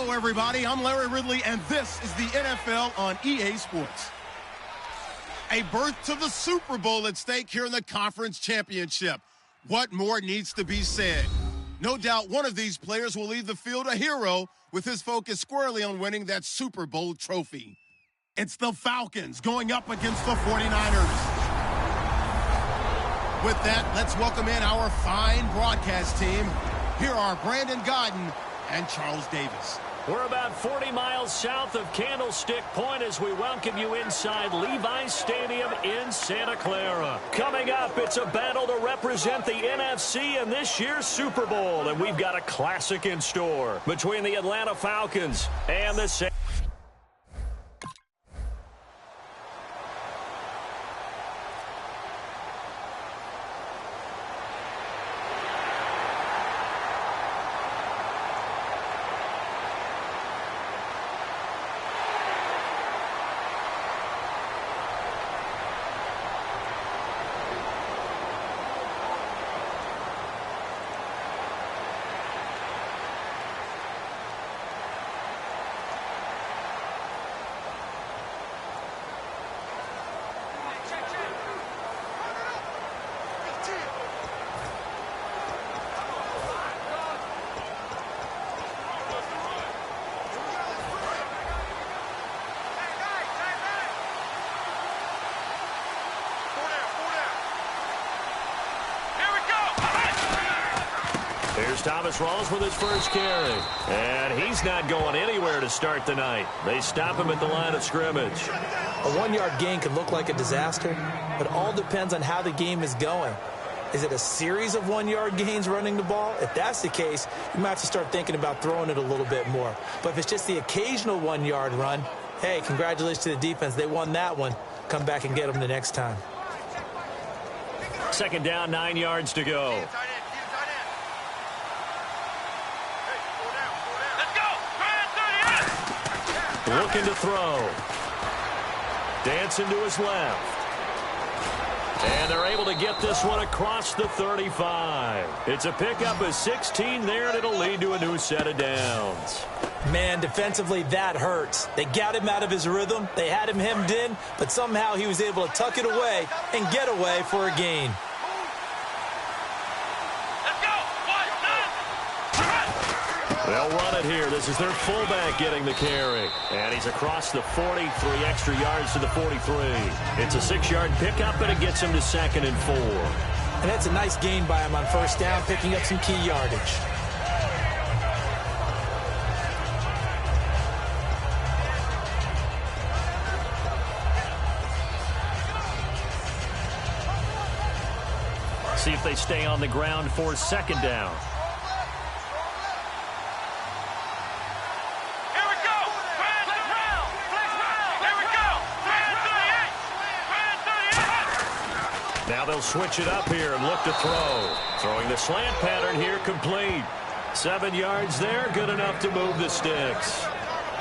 Hello, everybody. I'm Larry Ridley, and this is the NFL on EA Sports. A berth to the Super Bowl at stake here in the Conference Championship. What more needs to be said? No doubt one of these players will leave the field a hero with his focus squarely on winning that Super Bowl trophy. It's the Falcons going up against the 49ers. With that, let's welcome in our fine broadcast team. Here are Brandon Gaudin and Charles Davis. We're about 40 miles south of Candlestick Point as we welcome you inside Levi's Stadium in Santa Clara. Coming up, it's a battle to represent the NFC in this year's Super Bowl, and we've got a classic in store between the Atlanta Falcons and the Here's Thomas Rawls with his first carry. And he's not going anywhere to start the night. They stop him at the line of scrimmage. A one-yard gain can look like a disaster, but all depends on how the game is going. Is it a series of one-yard gains running the ball? If that's the case, you might have to start thinking about throwing it a little bit more. But if it's just the occasional one-yard run, hey, congratulations to the defense. They won that one. Come back and get them the next time. Second down, 9 yards to go. Looking to throw. Dancing to his left. And they're able to get this one across the 35. It's a pickup of 16 there, and it'll lead to a new set of downs. Man, defensively, that hurts. They got him out of his rhythm. They had him hemmed in, but somehow he was able to tuck it away and get away for a gain. They'll run it here. This is their fullback getting the carry. And he's across the 40, 3 extra yards to the 43. It's a 6-yard pickup, and it gets him to 2nd and 4. And that's a nice gain by him on first down, picking up some key yardage. See if they stay on the ground for 2nd down. Now they'll switch it up here and look to throw. Throwing the slant pattern here, complete. 7 yards there, good enough to move the sticks.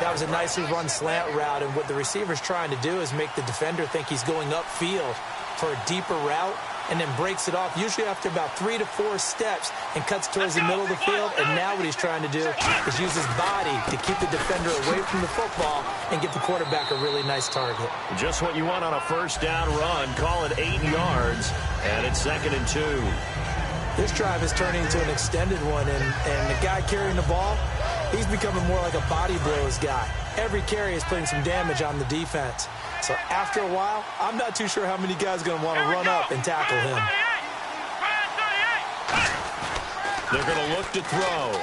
That was a nicely run slant route, and what the receiver's trying to do is make the defender think he's going upfield for a deeper route, and then breaks it off, usually after about 3 to 4 steps, and cuts towards the middle of the field. And now what he's trying to do is use his body to keep the defender away from the football and give the quarterback a really nice target. Just what you want on a first down run. Call it 8 yards, and it's 2nd and 2. This drive is turning into an extended one, and the guy carrying the ball, he's becoming more like a body blows guy. Every carry is putting some damage on the defense. So after a while, I'm not too sure how many guys are going to want to run up and tackle him. They're going to look to throw.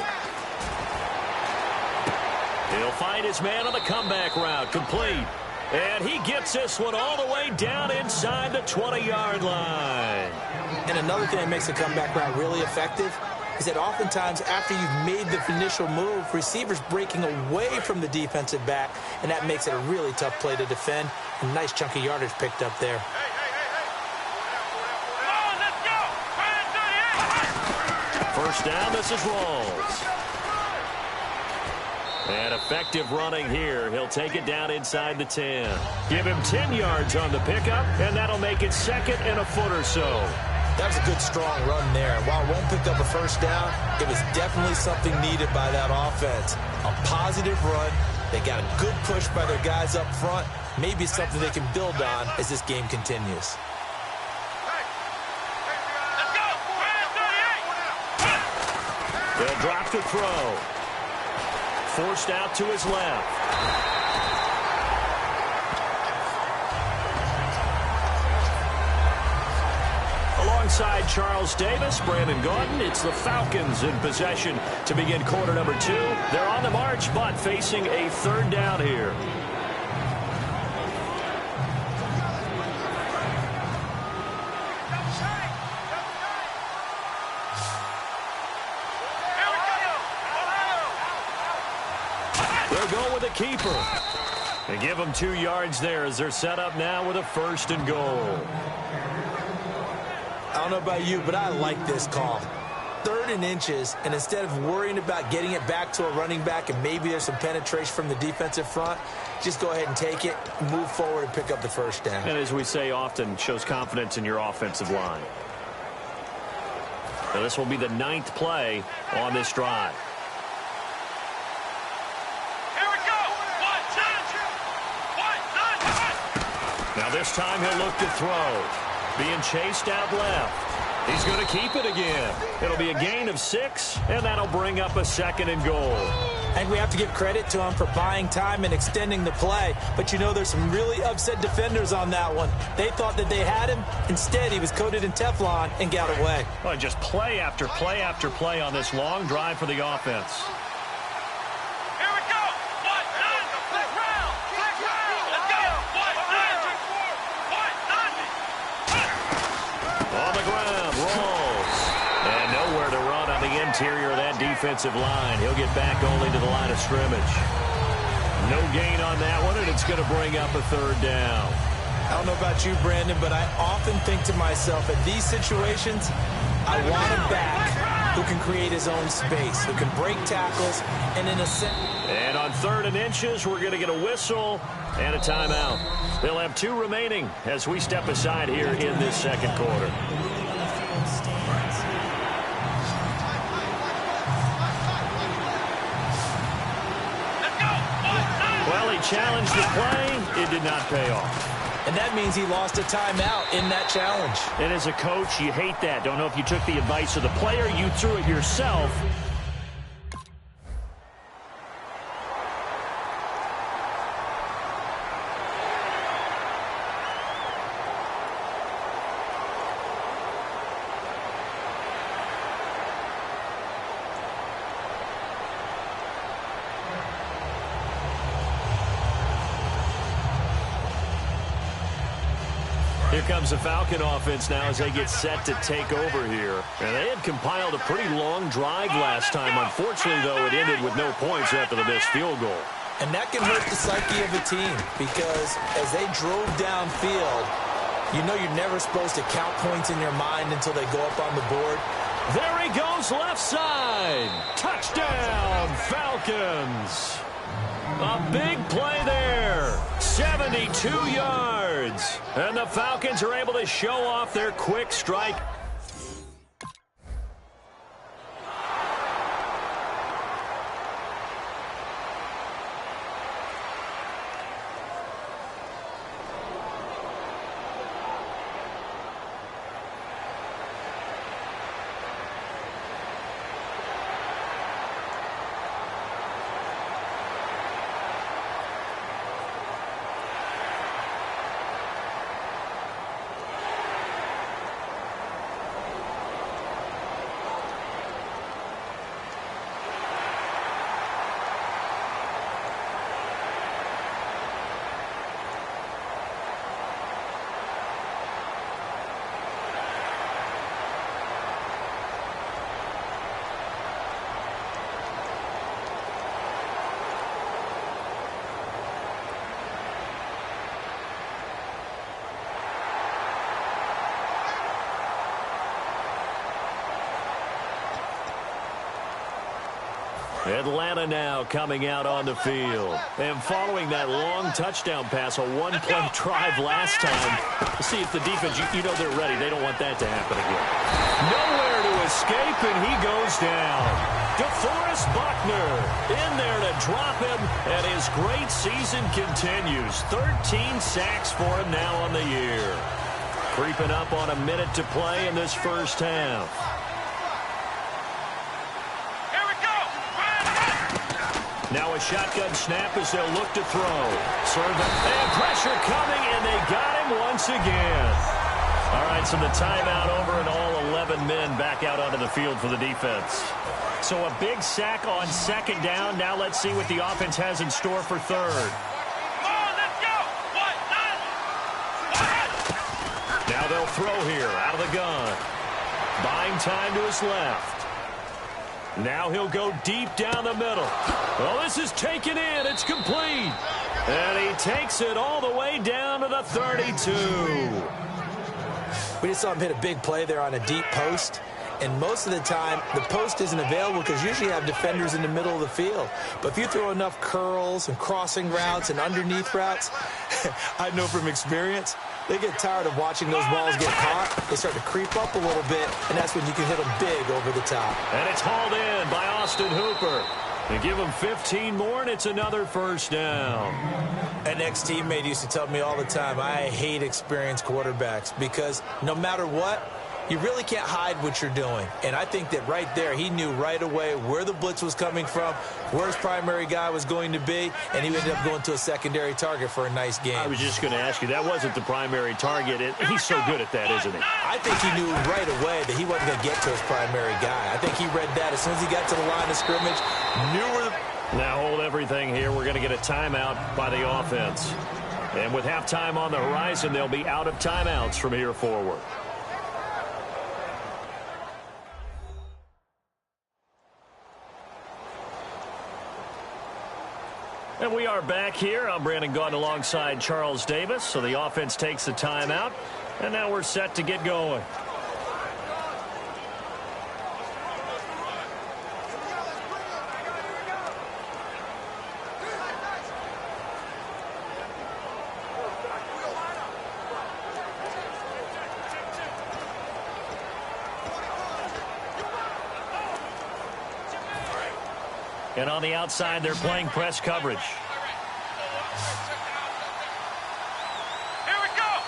He'll find his man on the comeback route, complete. And he gets this one all the way down inside the 20-yard line. And another thing that makes the comeback route really effective is that oftentimes after you've made the initial move, receivers breaking away from the defensive back, and that makes it a really tough play to defend. A nice chunk of yardage picked up there. First down, this is Rawls. And effective running here. He'll take it down inside the 10. Give him 10 yards on the pickup, and that'll make it 2nd and a foot or so. That was a good, strong run there. While it won't pick up a first down, it was definitely something needed by that offense. A positive run. They got a good push by their guys up front. Maybe something they can build on as this game continues. They'll drop to throw. Forced out to his left. Alongside Charles Davis, Brandon Gaudin, it's the Falcons in possession to begin quarter number 2. They're on the march, but facing a third down here. They'll go with a keeper. And give them 2 yards there as they're set up now with a 1st and goal. I don't know about you, but I like this call. 3rd and inches, and instead of worrying about getting it back to a running back and maybe there's some penetration from the defensive front, just go ahead and take it, move forward, and pick up the 1st down. And as we say often, shows confidence in your offensive line. Now this will be the 9th play on this drive. Here we go. 1, 2, 1, 2. Now this time he'll look to throw. Being chased out left. He's going to keep it again. It'll be a gain of 6, and that'll bring up a 2nd and goal. I think we have to give credit to him for buying time and extending the play. But, you know, there's some really upset defenders on that one. They thought that they had him. Instead, he was coated in Teflon and got away. Well, just play after play after play on this long drive for the offense. Here we go. 1, 2, click round. Click round. Let's go. 1, 2, 1, 2. On the ground, rolls. And nowhere to run on the interior of that defensive line. He'll get back only to the line of scrimmage. No gain on that one, and it's going to bring up a 3rd down. I don't know about you, Brandon, but I often think to myself, at these situations, I want a back who can create his own space, who can break tackles, and in a sense... And on 3rd and inches, we're going to get a whistle and a timeout. They'll have 2 remaining as we step aside here in this 2nd quarter. Well, he challenged the play. It did not pay off. And that means he lost a timeout in that challenge. And as a coach, you hate that. Don't know if you took the advice of the player, you threw it yourself. Here comes the Falcon offense now as they get set to take over here. And they had compiled a pretty long drive last time. Unfortunately, though, it ended with no points after the missed field goal. And that can hurt the psyche of a team because as they drove downfield, you know you're never supposed to count points in your mind until they go up on the board. There he goes, left side. Touchdown, Falcons. A big play there. 72 yards. And the Falcons are able to show off their quick strike. Atlanta now coming out on the field. And following that long touchdown pass, a one-play drive last time. See if the defense, you know they're ready. They don't want that to happen again. Nowhere to escape, and he goes down. DeForest Buckner in there to drop him, and his great season continues. 13 sacks for him now on the year. Creeping up on a minute to play in this first half. Now a shotgun snap as they'll look to throw. Serve it. And pressure coming, and they got him once again. All right, so the timeout over, and all 11 men back out onto the field for the defense. So a big sack on second down. Now let's see what the offense has in store for third. Come on, let's go. Now they'll throw here out of the gun. Buying time to his left. Now he'll go deep down the middle. Well, this is taken in. It's complete. And he takes it all the way down to the 32. We just saw him hit a big play there on a deep post. And most of the time, the post isn't available because usually you have defenders in the middle of the field. But if you throw enough curls and crossing routes and underneath routes, I know from experience, they get tired of watching those balls get caught. They start to creep up a little bit, and that's when you can hit them big over the top. And it's hauled in by Austin Hooper. They give him 15 more, and it's another first down. An ex-teammate used to tell me all the time, I hate experienced quarterbacks because no matter what, you really can't hide what you're doing. And I think that right there, he knew right away where the blitz was coming from, where his primary guy was going to be, and he ended up going to a secondary target for a nice game. I was just going to ask you, that wasn't the primary target. He's so good at that, isn't he? I think he knew right away that he wasn't going to get to his primary guy. I think he read that as soon as he got to the line of scrimmage, knew where the... Now hold everything here. We're going to get a timeout by the offense. And with halftime on the horizon, they'll be out of timeouts from here forward. And we are back here. I'm Brandon Gaudin alongside Charles Davis. So the offense takes the timeout, and now we're set to get going. And on the outside, they're playing press coverage. Here we go.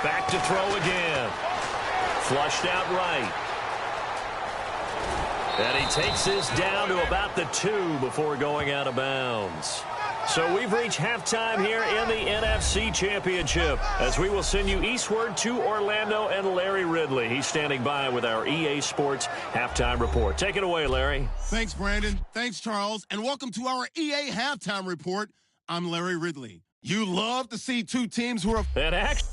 Back to throw again. Flushed out right. And he takes this down to about the 2 before going out of bounds. So we've reached halftime here in the NFC Championship as we will send you eastward to Orlando and Larry Ridley. He's standing by with our EA Sports Halftime Report. Take it away, Larry. Thanks, Brandon. Thanks, Charles. And welcome to our EA Halftime Report. I'm Larry Ridley. You love to see two teams who are... And action.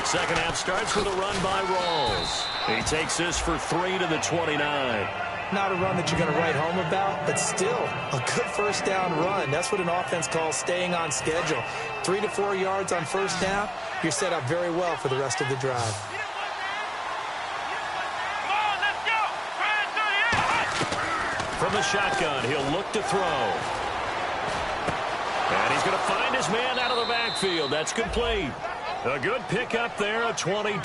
Second half starts with a run by Rawls. He takes this for 3 to the 29. Not a run that you're going to write home about, but still a good first down run. That's what an offense calls staying on schedule. 3 to 4 yards on first down, you're set up very well for the rest of the drive. Come on, let's go. From the shotgun, he'll look to throw. And he's going to find his man out of the backfield. That's complete. A good pickup there, a 22.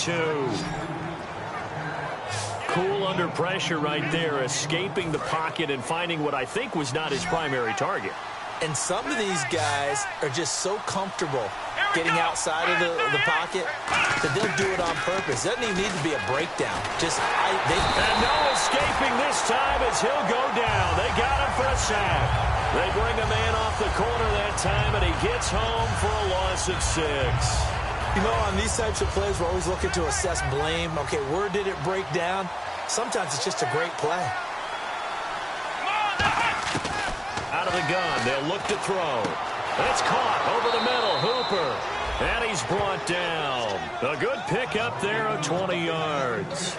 Cool under pressure right there, escaping the pocket and finding what I think was not his primary target. And some of these guys are just so comfortable getting outside of the pocket that they'll do it on purpose. Doesn't even need to be a breakdown. And no escaping this time as he'll go down. They got him for a sack. They bring a man off the corner that time, and he gets home for a loss of 6. You know, on these types of plays, we're always looking to assess blame. Okay, where did it break down? Sometimes it's just a great play. Out of the gun, they'll look to throw. It's caught over the middle. Hooper. And he's brought down. A good pickup there of 20 yards.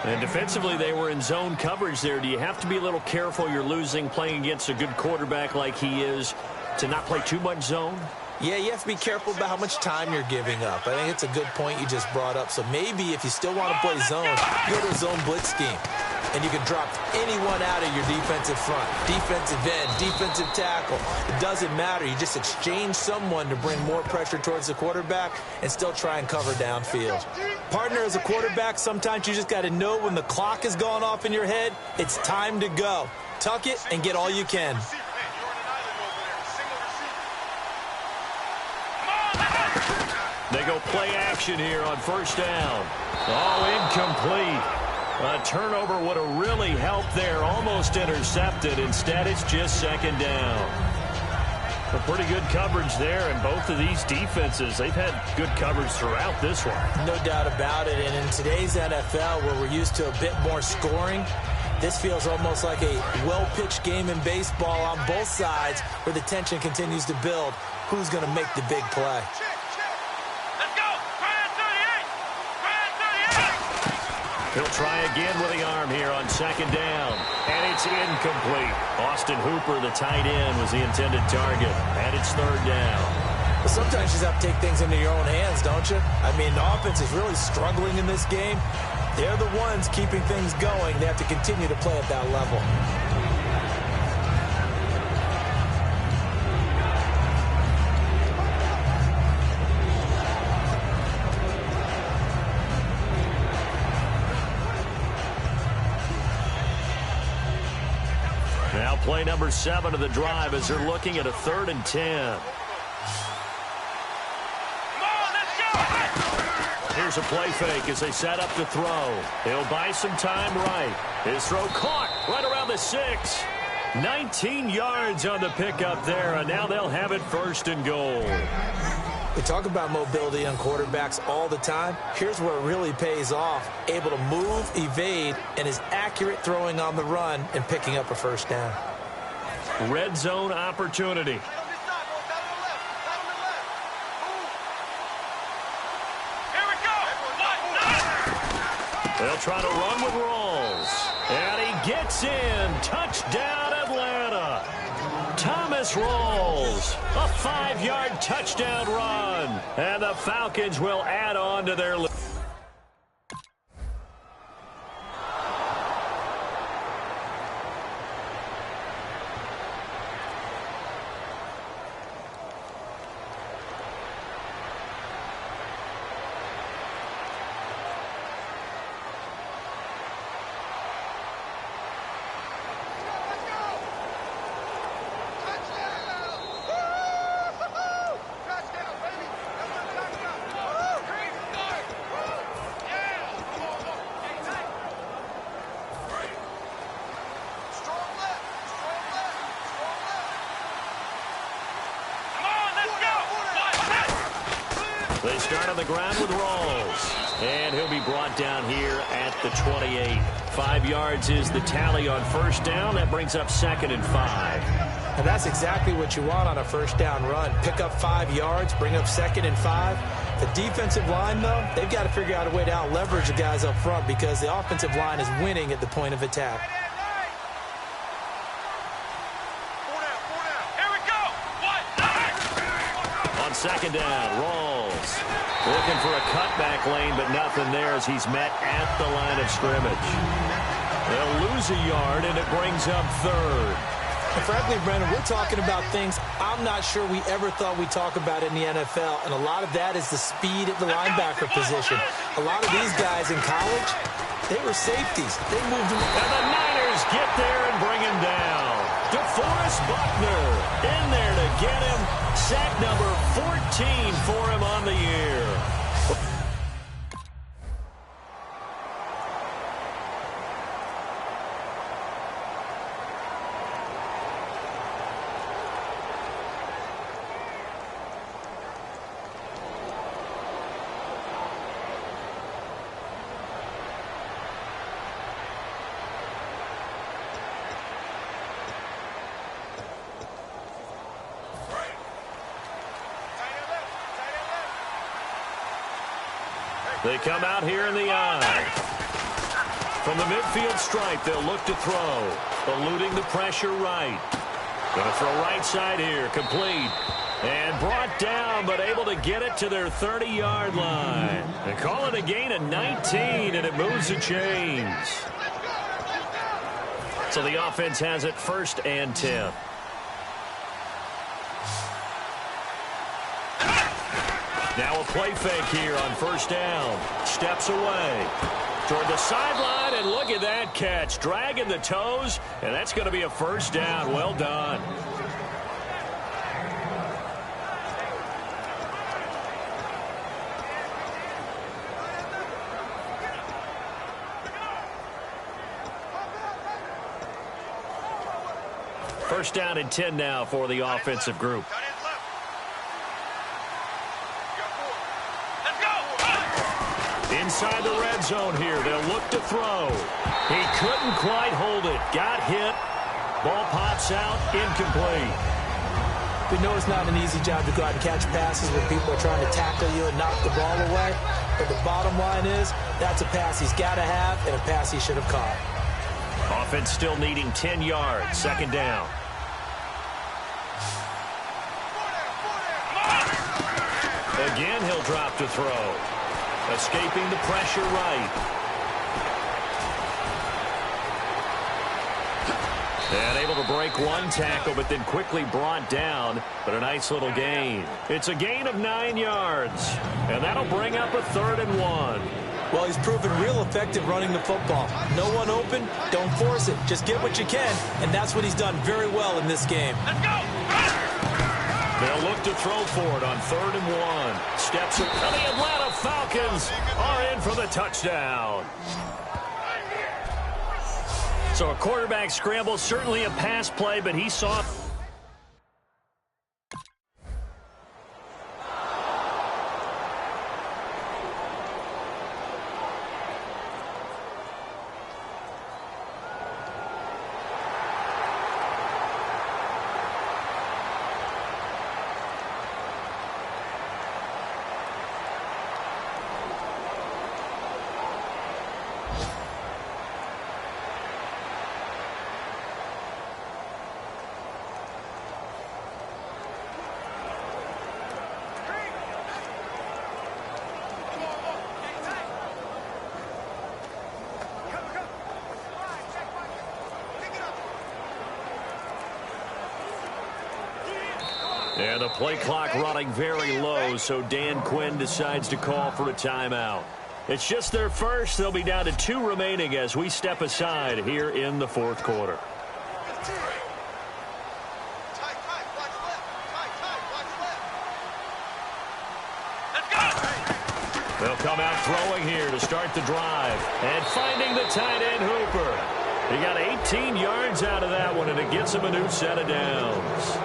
And defensively, they were in zone coverage there. Do you have to be a little careful? You're losing playing against a good quarterback like he is to not play too much zone? Yeah, you have to be careful about how much time you're giving up. I think it's a good point you just brought up. So maybe if you still want to play zone, you go to a zone blitz scheme. And you can drop anyone out of your defensive front. Defensive end, defensive tackle. It doesn't matter. You just exchange someone to bring more pressure towards the quarterback and still try and cover downfield. Partner, as a quarterback, sometimes you just got to know when the clock has gone off in your head, it's time to go. Tuck it and get all you can. They go play action here on first down. Oh, incomplete. A turnover would have really helped there. Almost intercepted. Instead, it's just second down. A pretty good coverage there, and both of these defenses, they've had good coverage throughout this one. No doubt about it. And in today's NFL, where we're used to a bit more scoring, this feels almost like a well-pitched game in baseball on both sides where the tension continues to build. Who's going to make the big play? He'll try again with the arm here on second down. And it's incomplete. Austin Hooper, the tight end, was the intended target. And it's third down. Well, sometimes you just have to take things into your own hands, don't you? I mean, the offense is really struggling in this game. They're the ones keeping things going. They have to continue to play at that level. Now play number 7 of the drive as they're looking at a 3rd and 10. Here's a play fake as they set up to throw. He'll buy some time right. His throw caught right around the 6. 19 yards on the pickup there, and now they'll have it 1st and goal. We talk about mobility on quarterbacks all the time. Here's where it really pays off. Able to move, evade, and is accurate throwing on the run and picking up a first down. Red zone opportunity. They'll try to run with Rawls. And he gets in. Touchdown, Atlanta. Thomas Rawls. A 5-yard touchdown run. And the Falcons will add on to their lead. They start on the ground with Rawls. And he'll be brought down here at the 28. 5 yards is the tally on first down. That brings up 2nd and 5. And that's exactly what you want on a first down run. Pick up 5 yards, bring up 2nd and 5. The defensive line, though, they've got to figure out a way to out-leverage the guys up front because the offensive line is winning at the point of attack. On second down, Rawls looking for a cutback lane, but nothing there as he's met at the line of scrimmage. They'll lose a yard, and it brings up 3rd. And frankly, Brendan, we're talking about things I'm not sure we ever thought we'd talk about in the NFL, and a lot of that is the speed at the linebacker position. A lot of these guys in college, they were safeties. They moved them. And the Niners get there and bring him down. DeForest Buckner in there to get him. Sack number 14 for him on the year. They come out here in the eye. From the midfield stripe, they'll look to throw. Eluding the pressure right. Going to throw right side here. Complete. And brought down, but able to get it to their 30-yard line. They call it a gain of 19, and it moves the chains. So the offense has it 1st and 10. Now a play fake here on 1st down. Steps away toward the sideline, and look at that catch. Dragging the toes, and that's going to be a 1st down. Well done. First down and 10 now for the offensive group. Inside the red zone here. They'll look to throw. He couldn't quite hold it. Got hit. Ball pops out. Incomplete. We know it's not an easy job to go out and catch passes when people are trying to tackle you and knock the ball away. But the bottom line is that's a pass he's got to have and a pass he should have caught. Offense still needing 10 yards. 2nd down. Again, he'll drop to throw. Escaping the pressure right. And able to break one tackle, but then quickly brought down. But a nice little gain. It's a gain of 9 yards. And that'll bring up a 3rd and 1. Well, he's proven real effective running the football. No one open, don't force it. Just get what you can, and that's what he's done very well in this game. Let's go! They'll look to throw for it on 3rd and 1. Steps in. And the Atlanta Falcons are in for the touchdown. So a quarterback scramble, certainly a pass play, but he saw... And the play clock running very low, so Dan Quinn decides to call for a timeout. It's just their first. They'll be down to 2 remaining as we step aside here in the 4th quarter. They'll come out throwing here to start the drive. And finding the tight end, Hooper. He got 18 yards out of that one, and it gets him a new set of downs.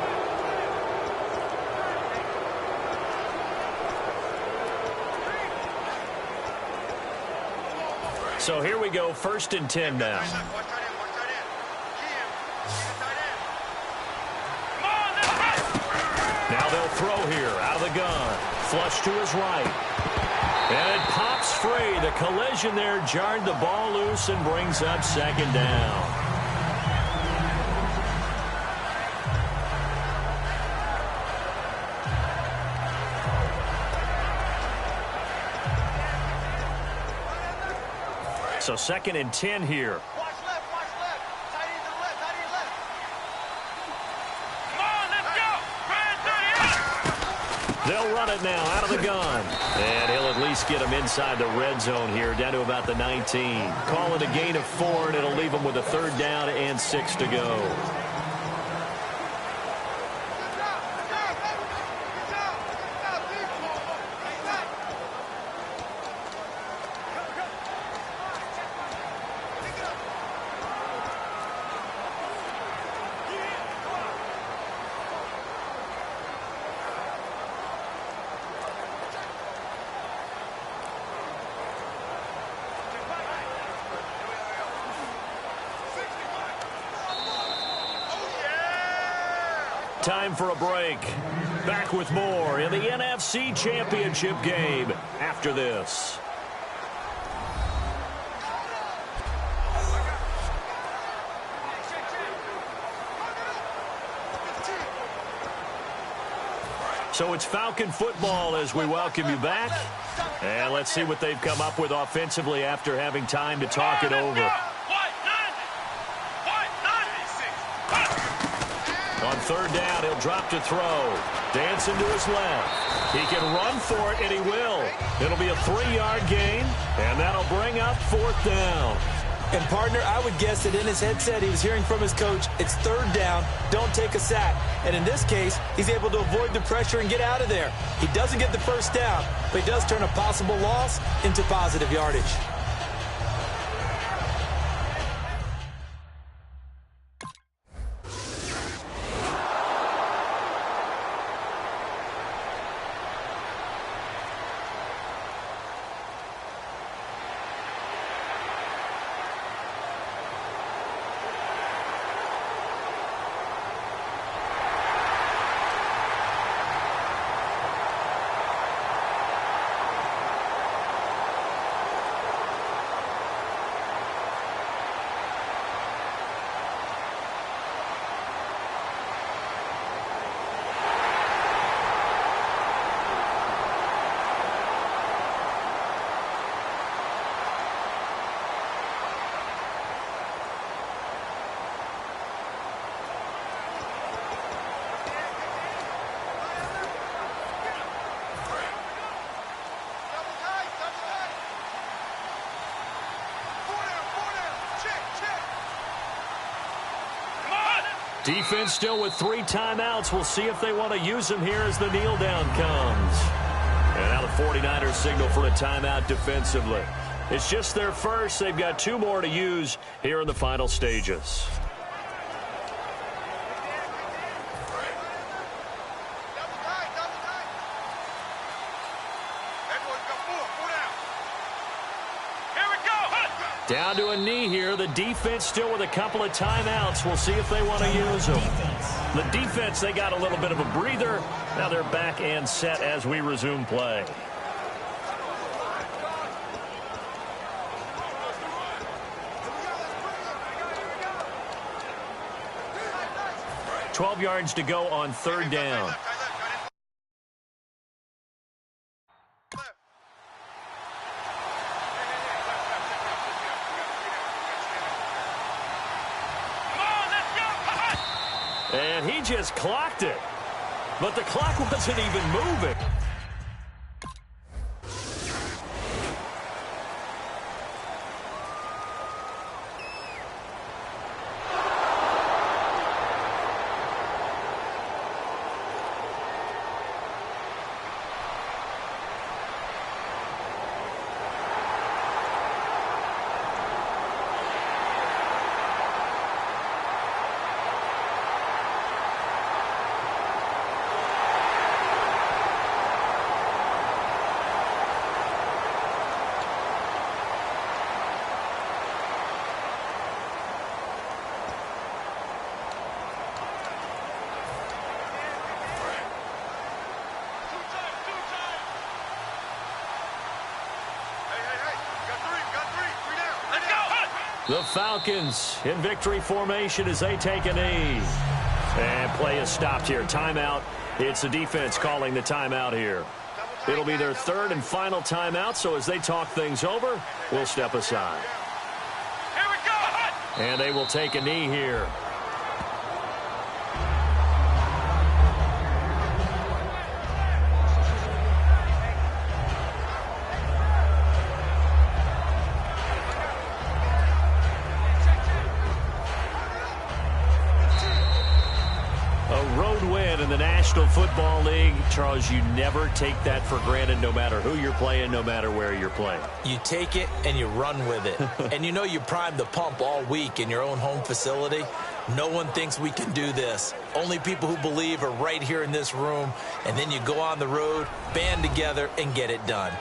So here we go, 1st and 10 now. Now they'll throw here out of the gun. Flush to his right. And it pops free. The collision there jarred the ball loose and brings up 2nd down. So 2nd and 10 here. Watch left, watch left. Tight end to the left, tight end left. Come on, let's go. They'll run it now out of the gun. And he'll at least get him inside the red zone here, down to about the 19. Call it a gain of 4, and it'll leave him with a 3rd down and 6 to go. Time for a break. Back with more in the NFC Championship game after this. So it's Falcon football as we welcome you back. And let's see what they've come up with offensively after having time to talk it over. On third down, he'll drop to throw. Dancing to his left. He can run for it, and he will. It'll be a 3-yard gain, and that'll bring up fourth down. And, partner, I would guess that in his headset he was hearing from his coach, it's third down, don't take a sack. And in this case, he's able to avoid the pressure and get out of there. He doesn't get the first down, but he does turn a possible loss into positive yardage. Defense still with 3 timeouts. We'll see if they want to use them here as the kneel down comes. And now the 49ers signal for a timeout defensively. It's just their first. They've got 2 more to use here in the final stages. Down to a knee here. The defense still with a couple of timeouts. We'll see if they want to use them. The defense, they got a little bit of a breather. Now they're back and set as we resume play. 12 yards to go on third down. And he just clocked it. But the clock wasn't even moving. The Falcons in victory formation as they take a knee. And play is stopped here. Timeout. It's the defense calling the timeout here. It'll be their third and final timeout, so as they talk things over, we'll step aside. Here we go! And they will take a knee here. National Football League, Charles, you never take that for granted no matter who you're playing, no matter where you're playing. You take it and you run with it. And you know you primed the pump all week in your own home facility. No one thinks we can do this. Only people who believe are right here in this room. And then you go on the road, band together, and get it done.